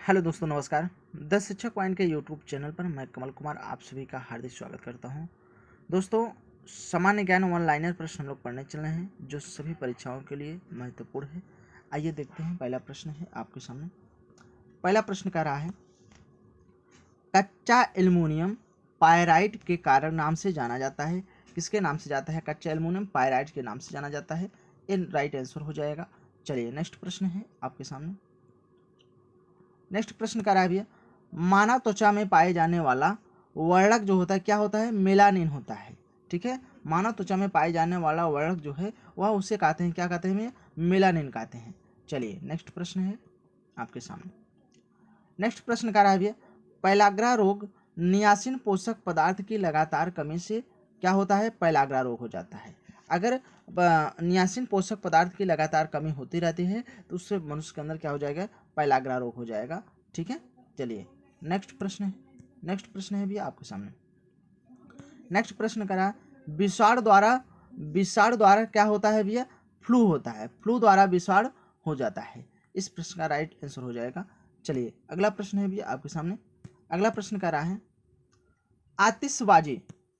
Hello दोस्तों, नमस्कार। The शिक्षक पॉइंट के यूट्यूब चैनल पर मैं कमल कुमार आप सभी का हार्दिक स्वागत करता हूं। दोस्तों, सामान्य ज्ञान वन लाइनर प्रश्न हम लोग पढ़ने चल रहे हैं जो सभी परीक्षाओं के लिए महत्वपूर्ण है। आइए देखते हैं। पहला प्रश्न है आपके सामने। पहला प्रश्न कह रहा है, कच्चा एल्युमिनियम पायराइट के कारण नाम से जाना जाता है। किसके नाम से जाता है? कच्चा एल्युमिनियम पायराइट के नाम से जाना जाता है। ये राइट आंसर हो जाएगा। चलिए नेक्स्ट प्रश्न है आपके सामने। नेक्स्ट प्रश्न कह रहा है भैया, मानव त्वचा में पाए जाने वाला वर्णक जो होता है क्या होता है? मेलानिन होता है। ठीक है, मानव त्वचा में पाए जाने वाला वर्णक जो है वह उसे कहते हैं, क्या कहते हैं? मेलानिन कहते हैं। चलिए नेक्स्ट प्रश्न है आपके सामने। नेक्स्ट प्रश्न कह रहा है भैया, पैलाग्रा रोग नियासिन पोषक पदार्थ की लगातार कमी से क्या होता है? पैलाग्रा रोग हो जाता है। अगर नियासिन पोषक पदार्थ की लगातार कमी होती रहती है तो उससे मनुष्य के अंदर क्या हो जाएगा? पैलाग्रा रोग हो जाएगा। ठीक है, चलिए नेक्स्ट प्रश्न है। नेक्स्ट प्रश्न है भैया आपके सामने। नेक्स्ट प्रश्न करा, विषाणु द्वारा क्या होता है भैया? फ्लू होता है। फ्लू द्वारा विषाणु हो जाता है। इस प्रश्न का राइट आंसर हो जाएगा। चलिए अगला प्रश्न है भैया आपके सामने। अगला प्रश्न कह रहा है, आतिशबाजी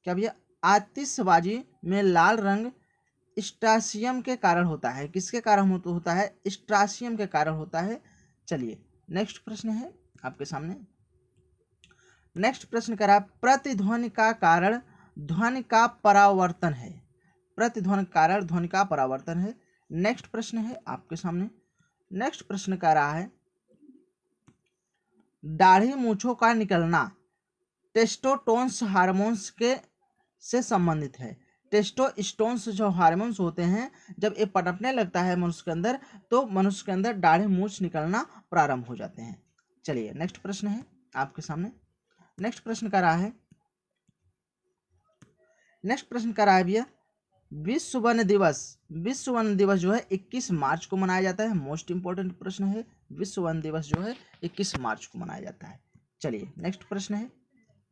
क्या भैया? आतिशबाजी में लाल रंग स्ट्रासियम के कारण होता है। किसके कारण होता है? स्ट्रासियम के कारण होता है। चलिए नेक्स्ट प्रश्न है आपके सामने। नेक्स्ट प्रश्न करा, प्रतिध्वनि का कारण ध्वनि का परावर्तन है। प्रतिध्वनि कारण ध्वनि का परावर्तन है। नेक्स्ट प्रश्न है आपके सामने। नेक्स्ट प्रश्न कह रहा है, दाढ़ी मूंछों का निकलना टेस्टोस्टेरोन हार्मोन्स के से संबंधित है। टेस्टोस्टेरोन जो हार्मोन्स होते हैं जब ये पनपने लगता है मनुष्य के अंदर तो मनुष्य के अंदर दाढ़ी मूंछ निकलना प्रारंभ हो जाते हैं। चलिए नेक्स्ट प्रश्न है आपके सामने। नेक्स्ट प्रश्न कर रहा है, नेक्स्ट प्रश्न कर रहा है भैया, विश्व वन दिवस जो है 21 मार्च को मनाया जाता है। मोस्ट इंपॉर्टेंट प्रश्न है। विश्व वन दिवस जो है 21 मार्च को मनाया जाता है। चलिए नेक्स्ट प्रश्न है।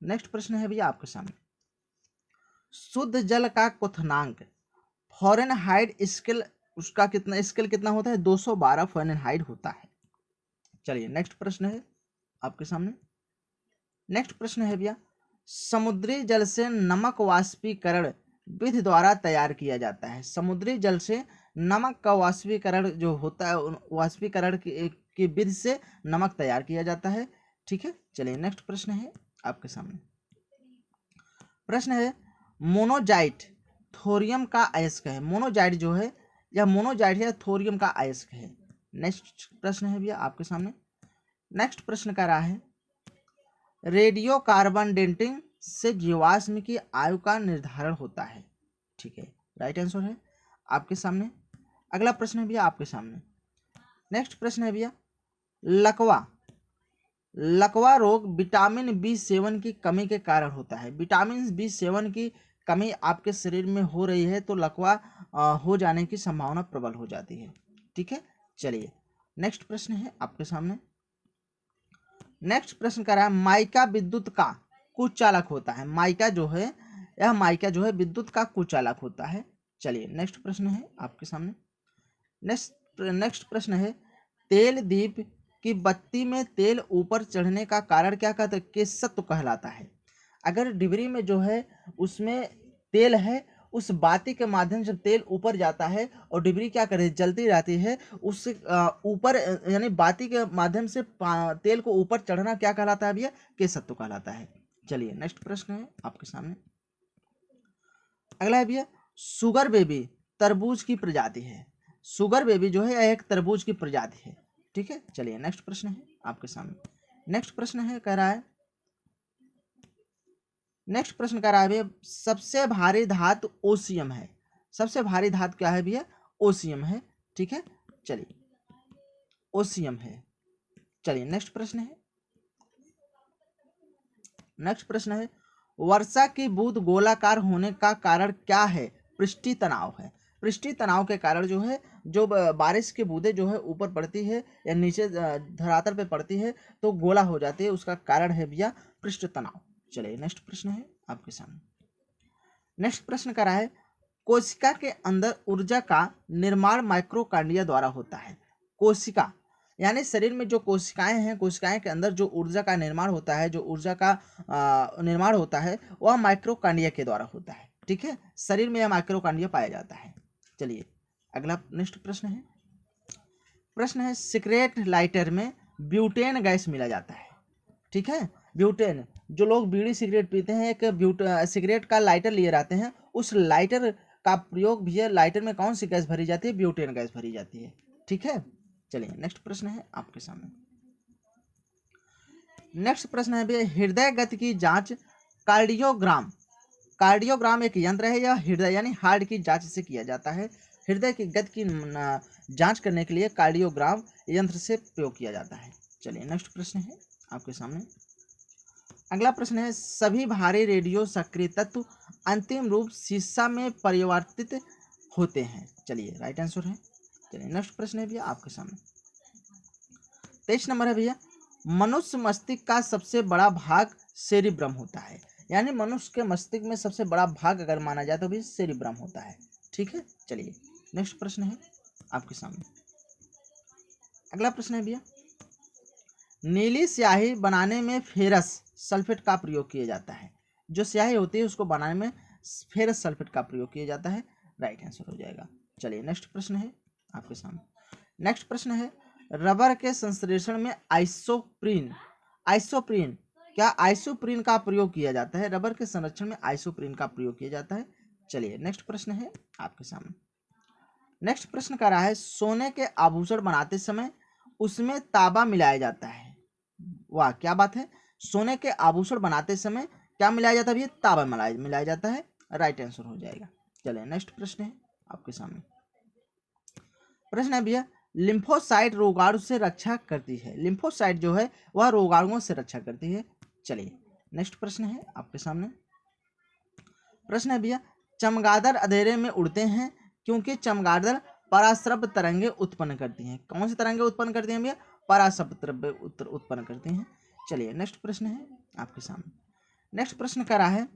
नेक्स्ट प्रश्न है भैया आपके सामने, शुद्ध जल का क्वथनांक फ़ारेनहाइट स्केल, उसका स्केल कितना होता है? 212 फ़ारेनहाइट होता है। चलिए नेक्स्ट प्रश्न है आपके सामने। नेक्स्ट प्रश्न है भैया, समुद्री जल से नमक वाष्पीकरण विधि द्वारा तैयार किया जाता है। समुद्री जल से नमक का वाष्पीकरण जो होता है, वाष्पीकरण की विधि से नमक तैयार किया जाता है। ठीक है, चलिए नेक्स्ट प्रश्न है आपके सामने। प्रश्न है, मोनोजाइट थोरियम का अयस्क है। मोनोजाइट जो है यह मोनोजाइट है, थोरियम का अयस्क है। नेक्स्ट प्रश्न है भैया आपके सामने। नेक्स्ट प्रश्न का रहा है, रेडियो कार्बन डेटिंग से जीवाश्म की आयु का निर्धारण होता है। ठीक है, राइट आंसर है आपके सामने। अगला प्रश्न है भैया आपके सामने। नेक्स्ट प्रश्न है भैया, लकवा रोग विटामिन B7 की कमी के कारण होता है। विटामिन B7 की कमी आपके शरीर में हो रही है तो लकवा हो जाने की संभावना प्रबल हो जाती है। ठीक है, चलिए नेक्स्ट प्रश्न है आपके सामने। नेक्स्ट प्रश्न कर रहा है, माइका विद्युत का कुचालक होता है। माइका जो है विद्युत का कुचालक होता है। चलिए नेक्स्ट प्रश्न है आपके सामने। नेक्स्ट प्रश्न है, तेल दीप की बत्ती में तेल ऊपर चढ़ने का कारण क्या कहते हैं? केसत्व कहलाता है। अगर डिबरी में जो है उसमें तेल है, उस बाती के माध्यम से तेल ऊपर जाता है और डिबरी क्या करे? जलती रहती है। उससे ऊपर यानी बाती के माध्यम से तेल को ऊपर चढ़ना क्या कहलाता है भैया? केसत्व कहलाता है। चलिए नेक्स्ट प्रश्न है आपके सामने। अगला है भैया, शुगर बेबी तरबूज की प्रजाति है। शुगर बेबी जो है एक तरबूज की प्रजाति है। ठीक है, चलिए नेक्स्ट प्रश्न है आपके सामने। नेक्स्ट प्रश्न है कह रहा है, नेक्स्ट प्रश्न कह रहा है भैया, सबसे भारी धातु ओसियम है। सबसे भारी धातु क्या है भैया? ओसियम है। ठीक है, चलिए ओसियम है। चलिए नेक्स्ट प्रश्न है। नेक्स्ट प्रश्न है, वर्षा की बूंद गोलाकार होने का कारण क्या है? पृष्ठीय तनाव है। पृष्ठीय तनाव के कारण जो है जो बारिश की बूंदें जो है ऊपर पड़ती है या नीचे धरातल पे पड़ती है तो गोला हो जाती है, उसका कारण है भैया पृष्ठ तनाव। चलिए नेक्स्ट प्रश्न है आपके सामने। नेक्स्ट प्रश्न करा है, कोशिका के अंदर ऊर्जा का निर्माण माइक्रोकांडिया द्वारा होता है। कोशिका यानी शरीर में जो कोशिकाएं हैं, कोशिकाएं के अंदर जो ऊर्जा का निर्माण होता है, जो ऊर्जा का निर्माण होता है वह माइक्रोकांडिया के द्वारा होता है। ठीक है, शरीर में यह माइक्रोकांडिया पाया जाता है। चलिए अगला नेक्स्ट प्रश्न है सिगरेट लाइटर में ब्यूटेन गैस मिला जाता है। ठीक है, ब्यूटेन, जो लोग बीड़ी सिगरेट पीते हैं, एक सिगरेट का लाइटर लिए रहते हैं, उस लाइटर का प्रयोग भी है, लाइटर में कौन सी गैस भरी जाती है? ब्यूटेन गैस भरी जाती है। ठीक है, चलिए नेक्स्ट प्रश्न है आपके सामने। नेक्स्ट प्रश्न है भैया हृदय गति की जांच कार्डियोग्राम, कार्डियोग्राम एक यंत्र है, यह हृदय यानी हार्ट की जांच से किया जाता है। हृदय की गति की जांच करने के लिए कार्डियोग्राम यंत्र से प्रयोग किया जाता है। चलिए नेक्स्ट प्रश्न है आपके सामने। अगला प्रश्न है सभी भारी रेडियो सक्रिय तत्व अंतिम रूप शीशा में परिवर्तित होते हैं। चलिए राइट आंसर है। चलिए नेक्स्ट प्रश्न है भैया आपके सामने। 23 नंबर है भैया मनुष्य मस्तिष्क का सबसे बड़ा भाग सेरिब्रम होता है, यानी मनुष्य के मस्तिष्क में सबसे बड़ा भाग अगर माना जाए तो भी सेरिब्रम होता है। ठीक है, चलिए नेक्स्ट प्रश्न है आपके सामने। अगला प्रश्न है भैया नीली स्याही बनाने में फेरस सल्फेट का प्रयोग किया जाता है। जो स्याही होती है उसको बनाने में फेरस सल्फेट का प्रयोग किया जाता है। राइट आंसर हो जाएगा। चलिए नेक्स्ट प्रश्न है आपके सामने। नेक्स्ट प्रश्न है रबर के संश्लेषण में आइसोप्रीन, आइसोप्रीन, क्या आइसोप्रीन का प्रयोग किया जाता है? रबर के संरक्षण में आइसोप्रीन का प्रयोग किया जाता है। चलिए नेक्स्ट प्रश्न है आपके सामने। नेक्स्ट प्रश्न कर रहा है सोने के आभूषण बनाते समय उसमें तांबा मिलाया जाता है। वाह क्या बात है, सोने के आभूषण बनाते समय क्या मिलाया जाता है भैया? तांबा मिलाया जाता है। राइट आंसर हो जाएगा। चलिए नेक्स्ट प्रश्न है आपके सामने। प्रश्न है भैया लिम्फोसाइट रोगाणु से रक्षा करती है। लिम्फोसाइट जो है वह रोगाणुओं से रक्षा करती है। चलिए नेक्स्ट प्रश्न है आपके सामने। प्रश्न है भैया चमगादड़ अंधेरे में उड़ते हैं क्योंकि चमगादड़ पराश्रव्य तरंगे उत्पन्न करती हैं। कौन सी तरंगे उत्पन्न करती हैं भैया? पराश्रव्य उत्पन्न करती हैं। चलिए नेक्स्ट प्रश्न है आपके सामने। नेक्स्ट प्रश्न कर रहा है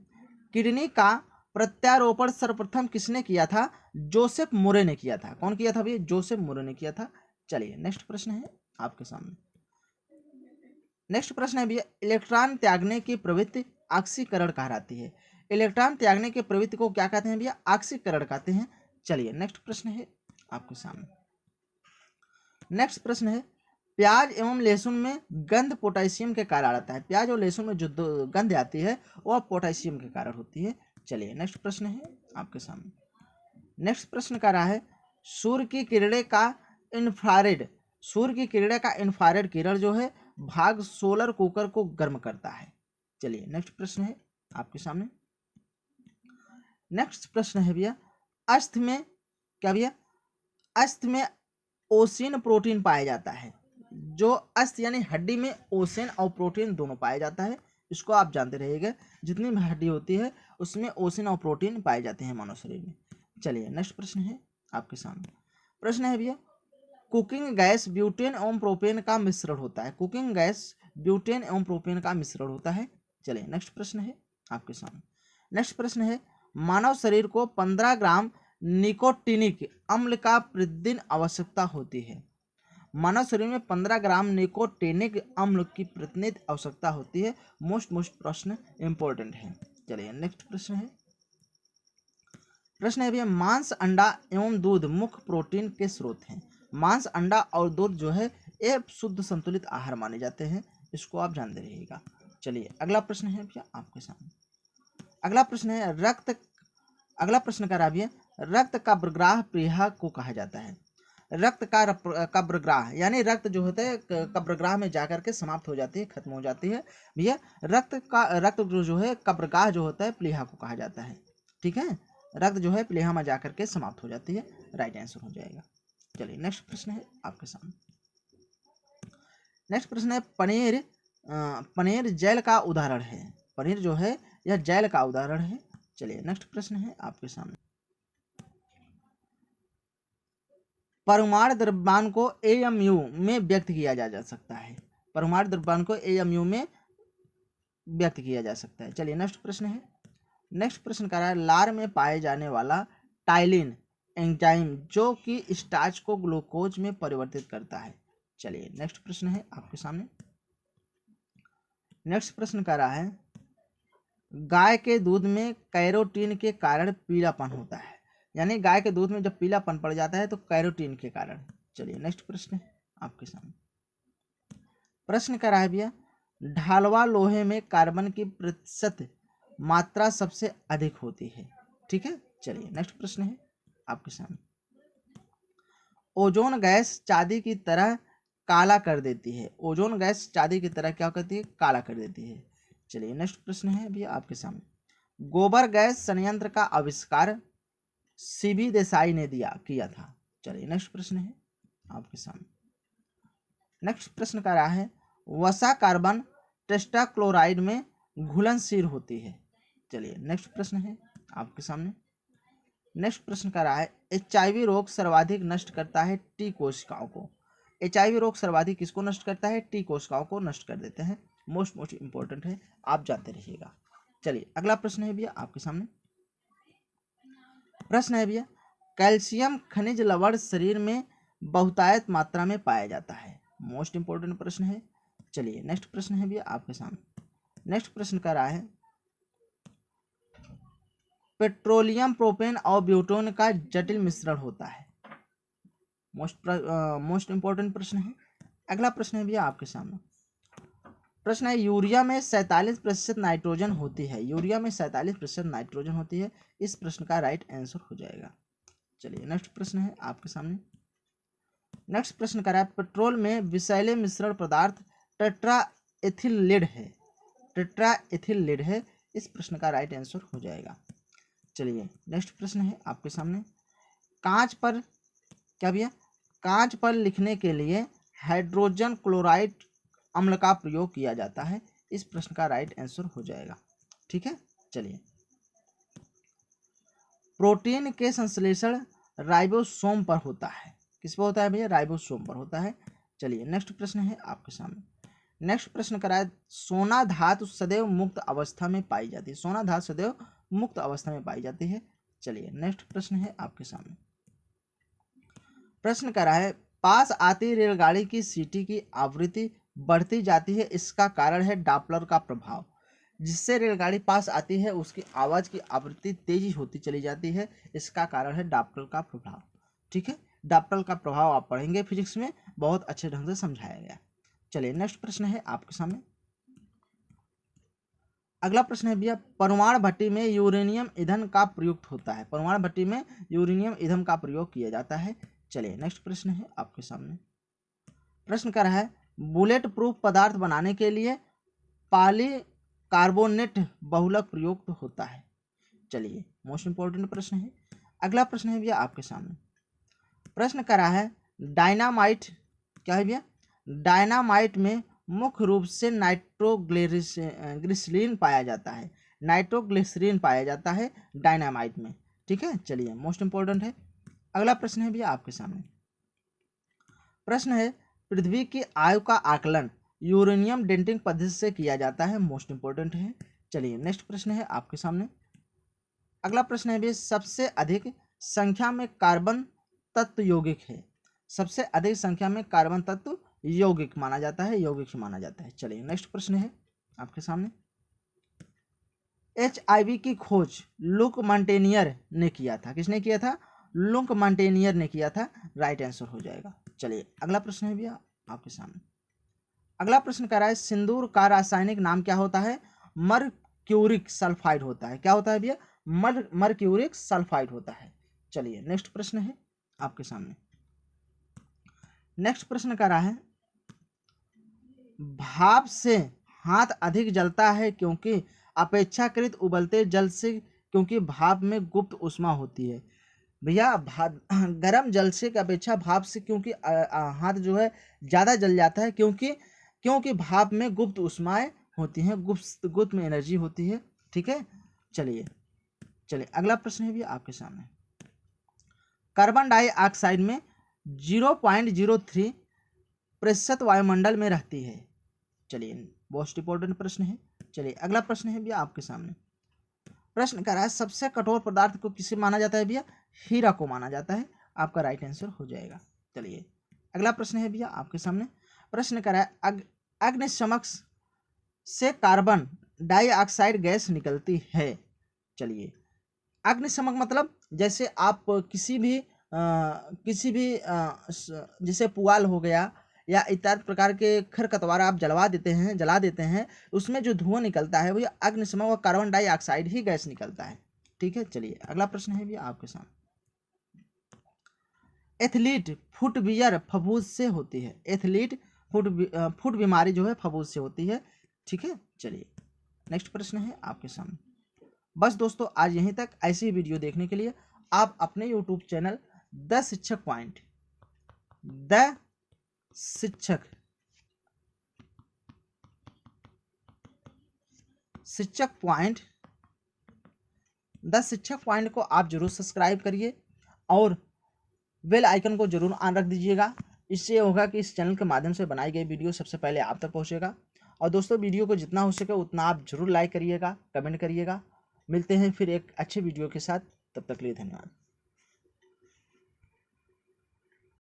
किडनी का प्रत्यारोपण सर्वप्रथम किसने किया था? जोसेफ मुरे ने किया था। कौन किया था भैया? जोसेफ मुरे ने किया था। चलिए नेक्स्ट प्रश्न है आपके सामने। नेक्स्ट प्रश्न है भैया इलेक्ट्रॉन त्यागने की प्रवृत्ति ऑक्सीकरण कहलाती है। इलेक्ट्रॉन त्यागने की प्रवृत्ति को क्या कहते हैं भैया? ऑक्सीकरण कहते हैं। चलिए नेक्स्ट प्रश्न है आपके सामने। नेक्स्ट प्रश्न है प्याज एवं लहसुन में गंध पोटेशियम के कारण आता है। प्याज और लहसुन में जो गंध आती है वह पोटेशियम के कारण होती है। चलिए नेक्स्ट प्रश्न है आपके सामने। नेक्स्ट प्रश्न का रहा है सूर्य की किरणें का इंफ्रारेड, सूर्य की किरणें का इंफ्रारेड किरण जो है भाग सोलर कुकर को गर्म करता है। चलिए नेक्स्ट प्रश्न है आपके सामने। नेक्स्ट प्रश्न है भैया अस्थि में क्या भैया? अस्थि में ओसिन प्रोटीन पाया जाता है। जो अस्थि यानी हड्डी में ओसिन और प्रोटीन दोनों पाया जाता है, इसको आप जानते रहिएगा। जितनी भी हड्डी होती है उसमें ओसिन और प्रोटीन पाए जाते हैं मानव शरीर में। चलिए नेक्स्ट प्रश्न है आपके सामने। प्रश्न है भैया कुकिंग गैस ब्यूटेन एवं प्रोपेन का मिश्रण होता है। कुकिंग गैस ब्यूटेन एवं प्रोपेन का मिश्रण होता है। चलिए नेक्स्ट प्रश्न है आपके सामने। नेक्स्ट प्रश्न है मानव शरीर को 15 ग्राम निकोटिनिक अम्ल का प्रतिदिन आवश्यकता होती है। मानव शरीर में 15 ग्राम निकोटिनिक अम्ल की प्रतिनिधित आवश्यकता होती है। मोस्ट प्रश्न इंपॉर्टेंट है। चलिए नेक्स्ट प्रश्न है। प्रश्न है भैया मांस अंडा एवं दूध मुख्य प्रोटीन के स्रोत हैं। मांस अंडा और दूध जो है ये शुद्ध संतुलित आहार माने जाते हैं, इसको आप जानते रहिएगा। चलिए अगला प्रश्न है भैया आपके सामने। अगला प्रश्न है अगला प्रश्न का भैया रक्त का कब्रगाह प्रीहा को कहा जाता है। रक्त का कब्रगाह यानी रक्त जो होता है कब्रगाह में जाकर के समाप्त हो जाती है, खत्म हो जाती है भैया। रक्त जो है कब्रगाह जो होता है प्लीहा को कहा जाता है। ठीक है, रक्त जो है प्लीहा में जाकर के समाप्त हो जाती है। राइट आंसर हो जाएगा। चलिए नेक्स्ट प्रश्न है आपके सामने। नेक्स्ट प्रश्न है पनीर जैल का उदाहरण है। पनीर जो है यह जैल का उदाहरण है। चलिए नेक्स्ट प्रश्न है आपके सामने। परमाणु द्रव्यमान को AMU में व्यक्त किया जा सकता है। परमाणु द्रव्यमान को AMU में व्यक्त किया जा सकता है। चलिए नेक्स्ट प्रश्न है। नेक्स्ट प्रश्न कर रहा है लार में पाए जाने वाला टाइलिन एंजाइम जो कि स्टार्च को ग्लूकोज में परिवर्तित करता है। चलिए नेक्स्ट प्रश्न है आपके सामने। नेक्स्ट प्रश्न कर रहा है गाय के दूध में कैरोटीन के कारण पीलापन होता है, यानी गाय के दूध में जब पीलापन पड़ जाता है तो कैरोटीन के कारण। चलिए नेक्स्ट प्रश्न है आपके सामने। प्रश्न कर रहा है भैया ढालवा लोहे में कार्बन की प्रतिशत मात्रा सबसे अधिक होती है, ठीक है। चलिए नेक्स्ट प्रश्न है आपके सामने। ओजोन गैस चांदी की तरह काला कर देती है, ओजोन गैस चांदी की तरह क्या करती है, काला कर देती है। चलिए नेक्स्ट प्रश्न है भैया आपके सामने। गोबर गैस संयंत्र का आविष्कार सीबी देसाई ने किया था। चलिए नेक्स्ट प्रश्न है आपके सामने। नेक्स्ट प्रश्न का रहा है वसा कार्बन टेट्राक्लोराइड में घुलनशील होती है। चलिए नेक्स्ट प्रश्न है आपके सामने। नेक्स्ट प्रश्न का रहा है HIV रोग सर्वाधिक नष्ट करता है टी कोशिकाओं को। HIV रोग सर्वाधिक किसको नष्ट करता है, टी कोशिकाओं को नष्ट कर देते हैं। मोस्ट इंपॉर्टेंट है, आप जाते रहिएगा। चलिए अगला प्रश्न है भैया आपके सामने। प्रश्न है भैया कैल्शियम खनिज लवण शरीर में बहुतायत मात्रा में पाया जाता है। मोस्ट इंपॉर्टेंट प्रश्न है। चलिए नेक्स्ट प्रश्न है भैया आपके सामने। नेक्स्ट प्रश्न का रहा है पेट्रोलियम प्रोपेन और ब्यूटेन का जटिल मिश्रण होता है। मोस्ट इंपॉर्टेंट प्रश्न है। अगला प्रश्न है भैया आपके सामने। प्रश्न है यूरिया में 47% नाइट्रोजन होती है, यूरिया में 47% नाइट्रोजन होती है। इस प्रश्न का राइट आंसर हो जाएगा। चलिए नेक्स्ट प्रश्न है आपके सामने। नेक्स्ट प्रश्न कर रहा है पेट्रोल में विषैले मिश्रण पदार्थ टेट्रा एथिल लीड है, टेट्रा एथिल लीड है। इस प्रश्न का राइट आंसर हो जाएगा। चलिए नेक्स्ट प्रश्न है आपके सामने। कांच पर क्या भैया, कांच पर लिखने के लिए हाइड्रोजन क्लोराइड अम्ल का प्रयोग किया जाता है। इस प्रश्न का राइट आंसर हो जाएगा, ठीक है। चलिए प्रोटीन के संश्लेषण राइबोसोम पर होता है, किस पर होता है भैया, राइबोसोम पर होता है। चलिए नेक्स्ट प्रश्न है आपके सामने। नेक्स्ट प्रश्न करा है सोना धातु सदैव मुक्त अवस्था में पाई जाती है, सोना धातु सदैव मुक्त अवस्था में पाई जाती है। चलिए नेक्स्ट प्रश्न है आपके सामने। प्रश्न करा है पास आती रेलगाड़ी की सीटी की आवृत्ति बढ़ती जाती है, इसका कारण है डॉपलर का प्रभाव। जिससे रेलगाड़ी पास आती है उसकी आवाज की आवृत्ति तेजी होती चली जाती है, इसका कारण है डॉपलर का प्रभाव, ठीक है। डॉपलर का प्रभाव आप पढ़ेंगे फिजिक्स में, बहुत अच्छे ढंग से समझाया गया। चलिए नेक्स्ट प्रश्न है आपके सामने। अगला प्रश्न है भैया परमाणु भट्टी में यूरेनियम ईंधन का प्रयुक्त होता है, परमाणु भट्टी में यूरेनियम ईंधन का प्रयोग किया जाता है। चलिए नेक्स्ट प्रश्न है आपके सामने। प्रश्न कर रहा है बुलेट प्रूफ पदार्थ बनाने के लिए पॉलीकार्बोनेट बहुलक प्रयुक्त होता है। चलिए मोस्ट इंपॉर्टेंट प्रश्न है। अगला प्रश्न है भैया आपके सामने। प्रश्न कर रहा है डायनामाइट क्या है भैया, डायनामाइट में मुख्य रूप से नाइट्रोग्लिसरीन पाया जाता है, नाइट्रोग्लिसरीन पाया जाता है डायनामाइट में, ठीक है। चलिए मोस्ट इंपॉर्टेंट है। अगला प्रश्न है भैया आपके सामने। प्रश्न है पृथ्वी की आयु का आकलन यूरेनियम डेटिंग पद्धति से किया जाता है, मोस्ट इंपॉर्टेंट है। चलिए नेक्स्ट प्रश्न है आपके सामने। अगला प्रश्न है भैया सबसे अधिक संख्या में कार्बन तत्व यौगिक है, सबसे अधिक संख्या में कार्बन तत्व यौगिक माना जाता है, यौगिक माना जाता है। चलिए नेक्स्ट प्रश्न है आपके सामने। HIV की खोज लुक मॉन्टेनियर ने किया था, किसने किया था, लुक मॉन्टेनियर ने किया था, राइट आंसर हो जाएगा। चलिए अगला प्रश्न है भैया आपके सामने। अगला प्रश्न कर रहा है सिंदूर का रासायनिक नाम क्या होता है, मरक्यूरिक सल्फाइड होता है, क्या होता है भैया, मरक्यूरिक सल्फाइड होता है। चलिए नेक्स्ट प्रश्न है आपके सामने। नेक्स्ट प्रश्न कर रहा है भाप से हाथ अधिक जलता है क्योंकि अपेक्षाकृत उबलते जल से, क्योंकि भाप में गुप्त ऊष्मा होती है। भैया गर्म जल से की अपेक्षा भाप से क्योंकि हाथ जो है ज़्यादा जल जाता है, क्योंकि भाप में गुप्त ऊष्माएं होती हैं, गुप्त में एनर्जी होती है, ठीक है। चलिए अगला प्रश्न है भी आपके सामने। कार्बन डाइऑक्साइड में 0.03% वायुमंडल में रहती है। चलिए मोस्ट इंपॉर्टेंट प्रश्न है। चलिए अगला प्रश्न है भैया आपके सामने। प्रश्न कर रहा है सबसे कठोर पदार्थ को किसे माना जाता है भैया, हीरा को माना जाता है, आपका राइट आंसर हो जाएगा। चलिए अगला प्रश्न है भैया आपके सामने, प्रश्न करा है अग्निशमक से कार्बन डाइऑक्साइड गैस निकलती है। चलिए, अग्निशमक मतलब जैसे आप किसी भी जैसे पुआल हो गया या इत्यादि प्रकार के खरपतवार आप जला देते हैं, उसमें जो धुआं निकलता है वो अग्निशमक और कार्बन डाइऑक्साइड ही गैस निकलता है। ठीक है, चलिए अगला प्रश्न है भैया आपके सामने, एथलीट फुटवियर फफूंद से होती है। एथलीट फुट बीमारी जो है फफूंद से होती है। ठीक है, चलिए नेक्स्ट प्रश्न है आपके सामने। बस दोस्तों आज यहीं तक। ऐसी ही वीडियो देखने के लिए आप अपने यूट्यूब चैनल द शिक्षक पॉइंट को आप जरूर सब्सक्राइब करिए और बेल आइकन को जरूर ऑन रख दीजिएगा। इससे होगा कि इस चैनल के माध्यम से बनाई गई वीडियो सबसे पहले आप तक पहुंचेगा। और दोस्तों वीडियो को जितना हो सके उतना आप जरूर लाइक करिएगा, कमेंट करिएगा। मिलते हैं फिर एक अच्छे वीडियो के साथ, तब तक के लिए धन्यवाद।